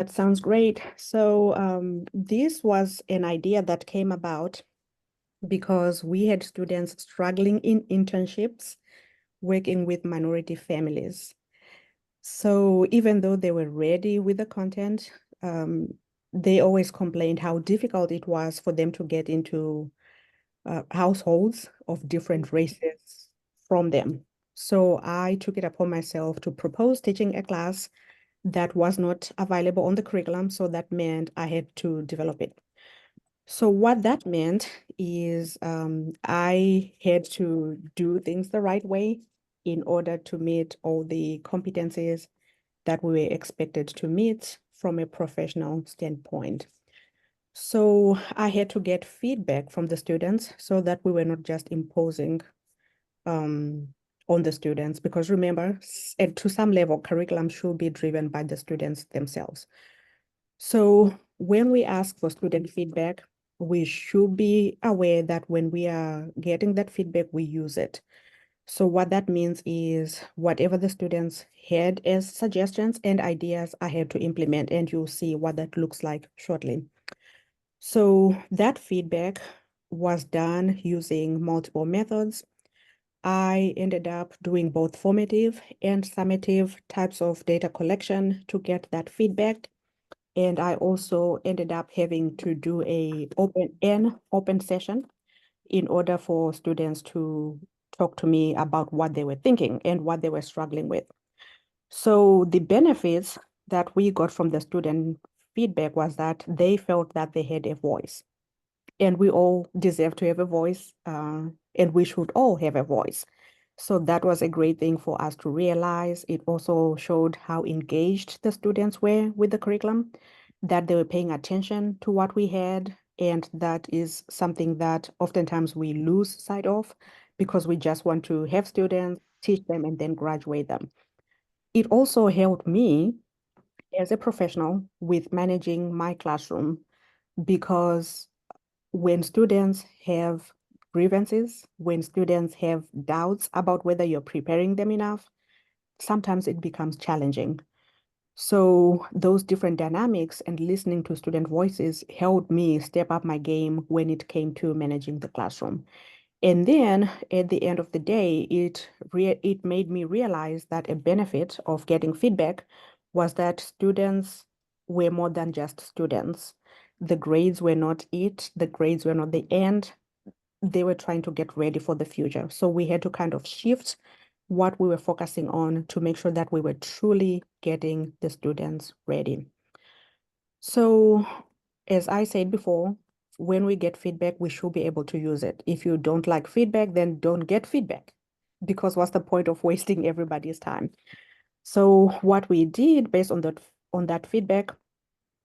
That sounds great. So this was an idea that came about because we had students struggling in internships, working with minority families. So even though they were ready with the content, they always complained how difficult it was for them to get into households of different races from them. So I took it upon myself to propose teaching a class that was not available on the curriculum. So that meant I had to develop it. So what that meant is I had to do things the right way in order to meet all the competencies that we were expected to meet from a professional standpoint. So I had to get feedback from the students so that we were not just imposing um, on the students, because remember, to some level, curriculum should be driven by the students themselves. So when we ask for student feedback, we should be aware that when we are getting that feedback, we use it. So what that means is whatever the students had as suggestions and ideas, I had to implement, and you'll see what that looks like shortly. So that feedback was done using multiple methods. I ended up doing both formative and summative types of data collection to get that feedback. And I also ended up having to do an open session in order for students to talk to me about what they were thinking and what they were struggling with. So the benefits that we got from the student feedback was that they felt that they had a voice, and we all deserve to have a voice, and we should all have a voice. So that was a great thing for us to realize. It also showed how engaged the students were with the curriculum, that they were paying attention to what we had. And that is something that oftentimes we lose sight of because we just want to have students, teach them, and then graduate them. It also helped me as a professional with managing my classroom because when students have grievances, when students have doubts about whether you're preparing them enough, sometimes it becomes challenging. So those different dynamics and listening to student voices helped me step up my game when it came to managing the classroom. And then at the end of the day, it made me realize that a benefit of getting feedback was that students were more than just students. The grades were not it, the grades were not the end. They were trying to get ready for the future. So we had to kind of shift what we were focusing on to make sure that we were truly getting the students ready. So as I said before, when we get feedback, we should be able to use it. If you don't like feedback, then don't get feedback, because what's the point of wasting everybody's time? So what we did based on that feedback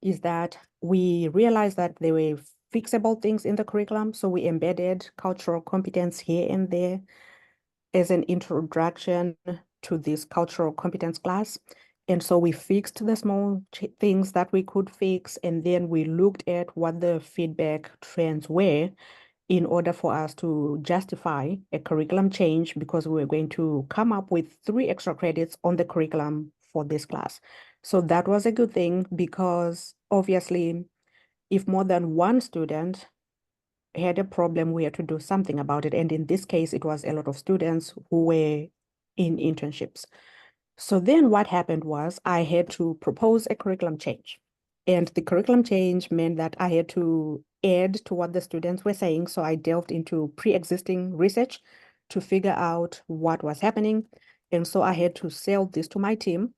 is that we realized that there were fixable things in the curriculum. So we embedded cultural competence here and there as an introduction to this cultural competence class. And so we fixed the small things that we could fix, and then we looked at what the feedback trends were in order for us to justify a curriculum change, because we were going to come up with 3 extra credits on the curriculum for this class. So that was a good thing, because obviously, if more than one student had a problem, we had to do something about it. And in this case, it was a lot of students who were in internships. So then what happened was I had to propose a curriculum change. And the curriculum change meant that I had to add to what the students were saying. So I delved into pre-existing research to figure out what was happening. And so I had to sell this to my team,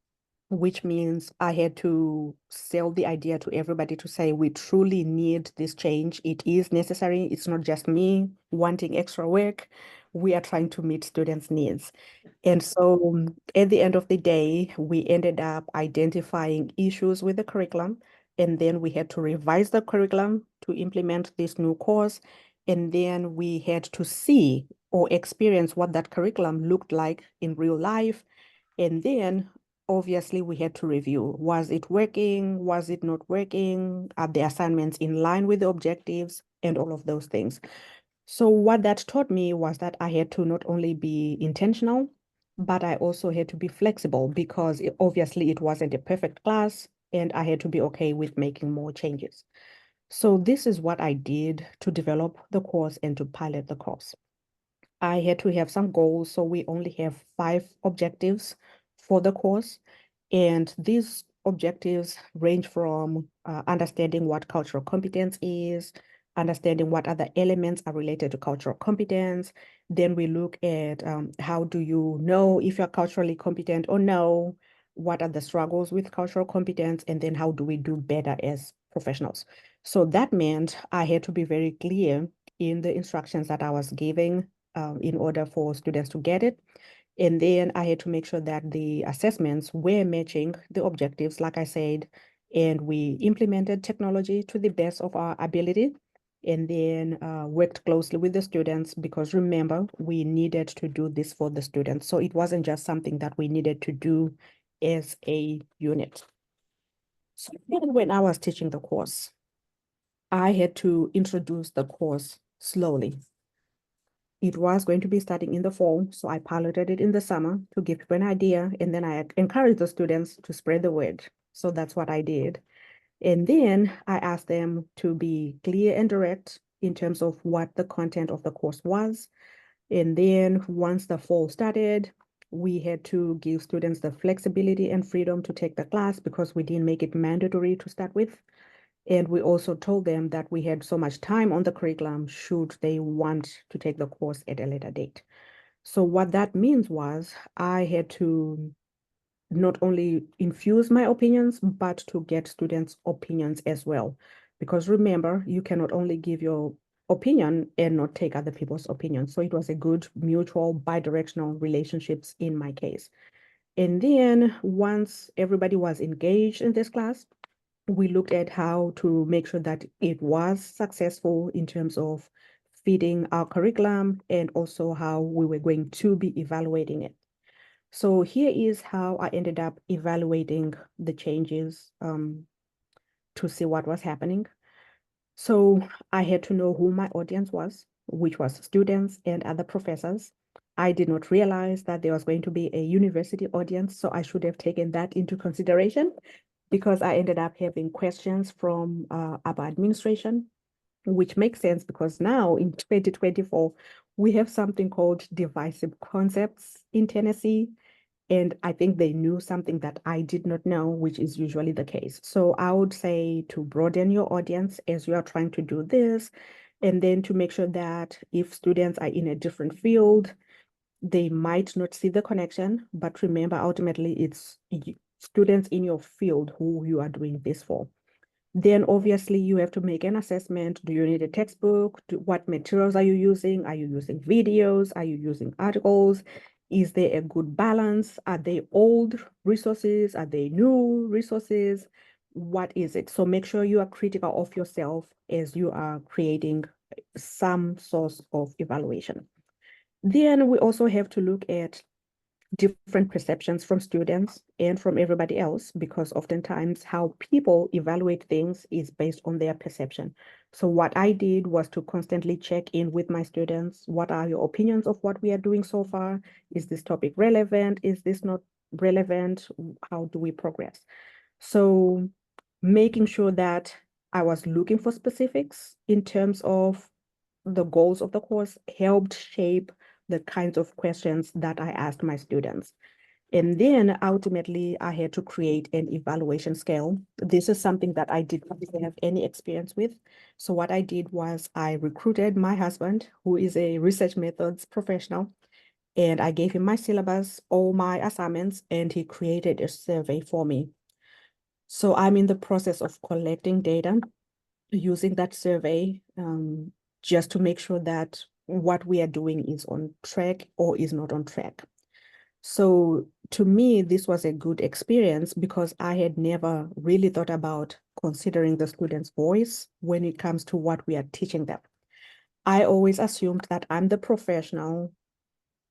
which means I had to sell the idea to everybody to say, we truly need this change. It is necessary. It's not just me wanting extra work. We are trying to meet students' needs. And so at the end of the day, we ended up identifying issues with the curriculum. And then we had to revise the curriculum to implement this new course. And then we had to see or experience what that curriculum looked like in real life. And then obviously we had to review. Was it working? Was it not working? Are the assignments in line with the objectives and all of those things? So what that taught me was that I had to not only be intentional, but I also had to be flexible, because obviously it wasn't a perfect class. and I had to be okay with making more changes. So this is what I did to develop the course and to pilot the course. I had to have some goals, so we only have 5 objectives for the course. And these objectives range from understanding what cultural competence is, understanding what other elements are related to cultural competence. Then we look at how do you know if you're culturally competent or no, what are the struggles with cultural competence, and then how do we do better as professionals. So that meant I had to be very clear in the instructions that I was giving in order for students to get it. And then I had to make sure that the assessments were matching the objectives, like I said, and we implemented technology to the best of our ability, and then worked closely with the students because remember, we needed to do this for the students. So it wasn't just something that we needed to do as a unit. So then when I was teaching the course, I had to introduce the course slowly. It was going to be starting in the fall, so I piloted it in the summer to give people an idea, and then I encouraged the students to spread the word. So that's what I did. And then I asked them to be clear and direct in terms of what the content of the course was. And then once the fall started, we had to give students the flexibility and freedom to take the class because we didn't make it mandatory to start with. And we also told them that we had so much time on the curriculum should they want to take the course at a later date. So what that means was I had to not only infuse my opinions, but to get students' opinions as well. Because remember, you cannot only give your opinion and not take other people's opinions. So it was a good mutual bidirectional relationships in my case. And then once everybody was engaged in this class, we looked at how to make sure that it was successful in terms of fitting our curriculum and also how we were going to be evaluating it. So here is how I ended up evaluating the changes to see what was happening. So I had to know who my audience was, which was students and other professors. I did not realize that there was going to be a university audience, so I should have taken that into consideration because I ended up having questions from our administration, which makes sense because now in 2024, we have something called divisive concepts in Tennessee. And I think they knew something that I did not know, which is usually the case. So I would say to broaden your audience as you are trying to do this, and then to make sure that if students are in a different field, they might not see the connection, but remember, ultimately, it's students in your field who you are doing this for. Then obviously you have to make an assessment. Do you need a textbook? What materials are you using? Are you using videos? Are you using articles? Is there a good balance? Are they old resources? Are they new resources? What is it? So make sure you are critical of yourself as you are creating some source of evaluation. Then we also have to look at different perceptions from students and from everybody else, because oftentimes how people evaluate things is based on their perception. So what I did was to constantly check in with my students. What are your opinions of what we are doing so far? Is this topic relevant? Is this not relevant? How do we progress? So making sure that I was looking for specifics in terms of the goals of the course helped shape the kinds of questions that I asked my students. And then ultimately, I had to create an evaluation scale. This is something that I did not have any experience with. So what I did was I recruited my husband, who is a research methods professional, and I gave him my syllabus, all my assignments, and he created a survey for me. So I'm in the process of collecting data using that survey just to make sure that what we are doing is on track or is not on track. So to me, this was a good experience because I had never really thought about considering the student's voice when it comes to what we are teaching them. I always assumed that I'm the professional.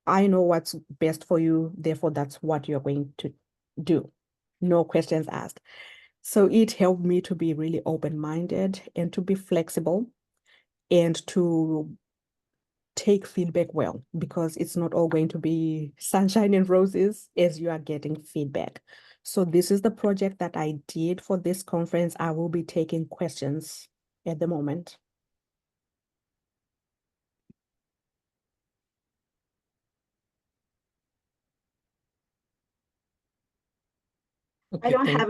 I know what's best for you, therefore that's what you're going to do. No questions asked. So it helped me to be really open-minded and to be flexible and to take feedback well, because it's not all going to be sunshine and roses as you are getting feedback. So this is the project that I did for this conference. I will be taking questions at the moment. Okay, I don't have